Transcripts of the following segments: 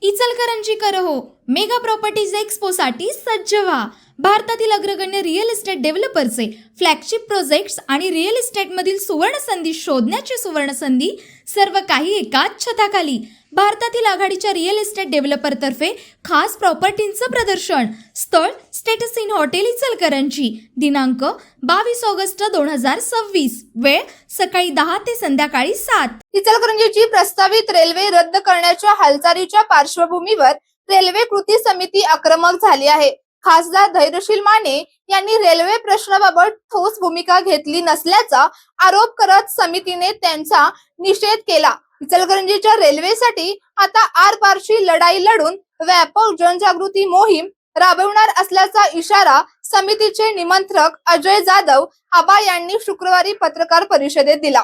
इचलकरंजीकर हो, mega properties एक्स्पोसाठी सज्ज व्हा. भारतातील अग्रगण्य रिअल इस्टेट डेव्हलपरचे फ्लॅगशिप प्रोजेक्ट्स आणि रिअल इस्टेटमधील सुवर्णसंधी शोधण्याची सुवर्णसंधी सर्व काही एकाच छताखाली. भारतातील आघाडीच्या रिअल इस्टेट डेव्हलपरतर्फे खास प्रॉपर्टींचं प्रदर्शन. स्थळ स्टेटस इन हॉटेल इचलकरंजी. दिनांक 22 ऑगस्ट 2026. वेळ सकाळी 10 ते संध्याकाळी 7. इचलकरंजीची प्रस्तावित रेल्वे रद्द करण्याच्या हालचालीच्या पार्श्वभूमीवर रेल्वे कृती समिती आक्रमक झाली आहे. खासदार धैर्यशील माने यांनी रेल्वे प्रश्नाबाबत ठोस भूमिका घेतली नसल्याचा आरोप करत समितीने त्यांचा निषेध केला. इचलकरंजीच्या रेल्वेसाठी आता आरपारची लढाई लढून व्यापक जनजागृती मोहीम राबवणार असल्याचा इशारा समितीचे निमंत्रक अजय जाधव आबा यांनी शुक्रवारी पत्रकार परिषदेत दिला.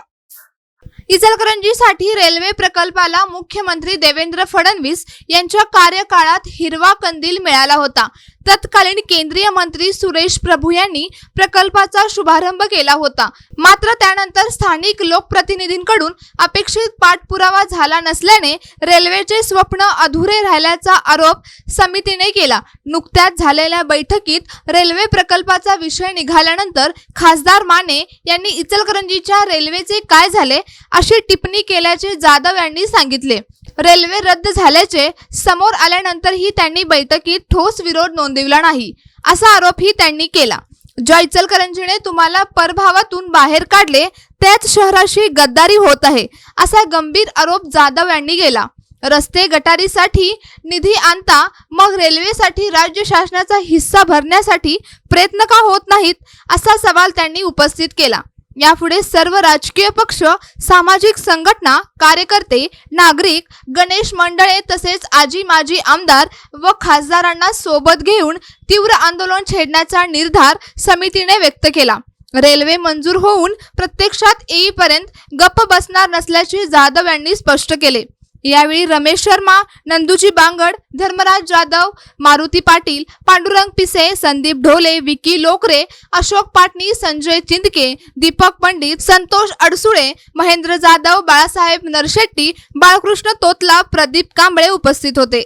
इचलकरंजीसाठी रेल्वे प्रकल्पाला मुख्यमंत्री देवेंद्र फडणवीस यांच्या कार्यकाळात हिरवा कंदील मिळाला होता. तत्कालीन केंद्रीय मंत्री सुरेश प्रभू यांनी प्रकल्पाचा शुभारंभ केला होता. मात्र त्यानंतर स्थानिक लोकप्रतिनिधींकडून अपेक्षित पाठपुरावा झाला नसल्याने रेल्वेचे स्वप्न अधुरे राहिल्याचा आरोप समितीने केला. नुकत्याच झालेल्या बैठकीत रेल्वे प्रकल्पाचा विषय निघाल्यानंतर खासदार माने यांनी इचलकरंजीच्या रेल्वेचे काय झाले अशी टिप्पणी केल्याचे जाधव यांनी सांगितले. रेल्वे रद्द झाल्याचे समोर आल्यानंतरही त्यांनी बैठकीत ठोस विरोध नोंदविला नाही असा आरोपही त्यांनी केला. ज्या इचलकरंजीने तुम्हाला परभावातून बाहेर काढले त्याच शहराशी गद्दारी होत आहे असा गंभीर आरोप जाधव यांनी केला. रस्ते गटारीसाठी निधी आणता मग रेल्वेसाठी राज्य शासनाचा हिस्सा भरण्यासाठी प्रयत्न का होत नाहीत असा सवाल त्यांनी उपस्थित केला. यापुढे सर्व राजकीय पक्ष, सामाजिक संघटना, कार्यकर्ते, नागरिक, गणेश मंडळे तसेच आजी माजी आमदार व खासदारांना सोबत घेऊन तीव्र आंदोलन छेडण्याचा निर्धार समितीने व्यक्त केला. रेल्वे मंजूर होऊन प्रत्यक्षात येईपर्यंत गप्प बसणार नसल्याचे जाधव यांनी स्पष्ट केले. यावेळी रमेश शर्मा, नंदुजी बांगड, धर्मराज जाधव, मारुती पाटील, पांडुरंग पिसे, संदीप ढोले, विकी लोकरे, अशोक पाटणी, संजय चिंदके, दीपक पंडित, संतोष अडसुळे, महेंद्र जाधव, बाळासाहेब नरशेट्टी, बाळकृष्ण तोतला, प्रदीप कांबळे उपस्थित होते.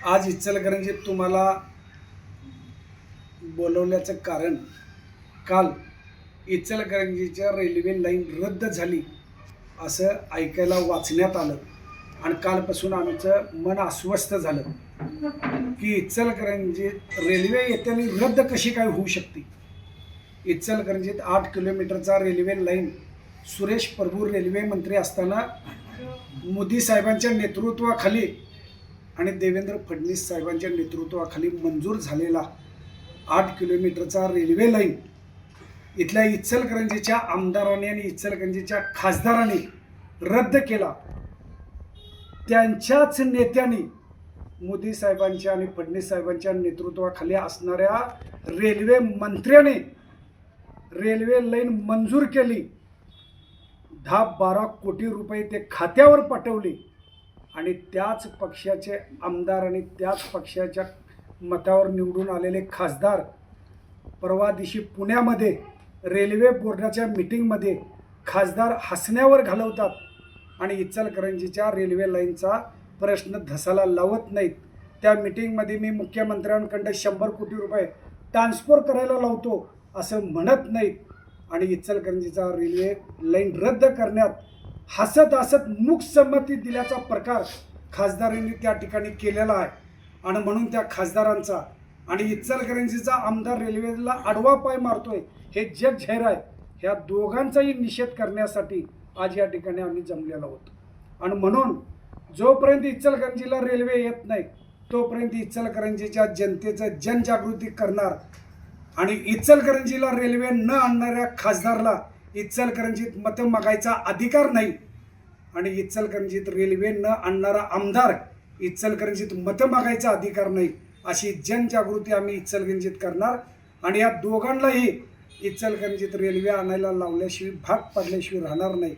आज इचलकरंजीत तुम्हाला बोलवल्याचं कारण, काल इचलकरंजीच्या रेल्वे लाईन रद्द झाली असं ऐकायला वाचण्यात आलं आणि कालपासून आमचं मन अस्वस्थ झालं की इचलकरंजीत रेल्वे येत्याने रद्द कशी काय होऊ शकते. इचलकरंजीत 8 किलोमीटरचा railway line Suresh Prabhu railway मंत्री असताना मोदी साहेबांच्या नेतृत्वाखाली आणि देवेंद्र फडणवीस साहेबांच्या नेतृत्वाखाली मंजूर झालेला 8 किलोमीटरचा रेल्वे लाईन इथल्या इचलकरंजीच्या आमदारांनी आणि इचलकरंजीच्या खासदारांनी रद्द केला. त्यांच्याच नेत्यांनी मोदी साहेबांच्या आणि फडणवीस साहेबांच्या नेतृत्वाखाली असणाऱ्या रेल्वे मंत्र्याने रेल्वे लाईन मंजूर केली. 10-12 कोटी रुपये ते खात्यावर पाठवले आणि त्याच पक्षाचे आमदार आणि त्याच पक्षाच्या मतावर निवडून आलेले खासदार परवा दिवशी पुण्यामध्ये रेल्वे बोर्डाच्या मीटिंगमध्ये खासदार हसण्यावर घालवतात आणि इचलकरंजीच्या रेल्वे लाईनचा प्रश्न धसाला लावत नाहीत. त्या मीटिंगमध्ये मी मुख्यमंत्र्यांकडं 100 कोटी रुपये ट्रान्सफर करायला लावतो असं म्हणत नाहीत आणि इचलकरंजीचा रेल्वे लाईन रद्द करण्यात हसत हसत मूकसंमती दिल्याचा प्रकार खासदारांनी त्या ठिकाणी केलेला आहे. आणि म्हणून त्या खासदारांचा आणि इचलकरंजीचा आमदार रेल्वेला आडवा पाय मारतोय हे जग जाहीर आहे. ह्या दोघांचाही निषेध करण्यासाठी आज या ठिकाणी आम्ही जमलेलो आहोत. आणि म्हणून जोपर्यंत इचलकरंजीला रेल्वे येत नाही तोपर्यंत इचलकरंजीच्या जनतेचं जनजागृती करणार आणि इचलकरंजीला रेल्वे न आणणाऱ्या खासदारला इचलकरंजीत मतं मागायचा अधिकार नाही आणि इचलकरंजीत रेल्वे न आणणारा आमदार इचलकरंजीत मतं मागायचा अधिकार नाही अशी जनजागृती आम्ही इचलकरंजीत करणार. आणि या दोघांनाही इचलकरंजीत रेल्वे आणायला लावल्याशिवाय भाग पडल्याशिवाय राहणार नाही.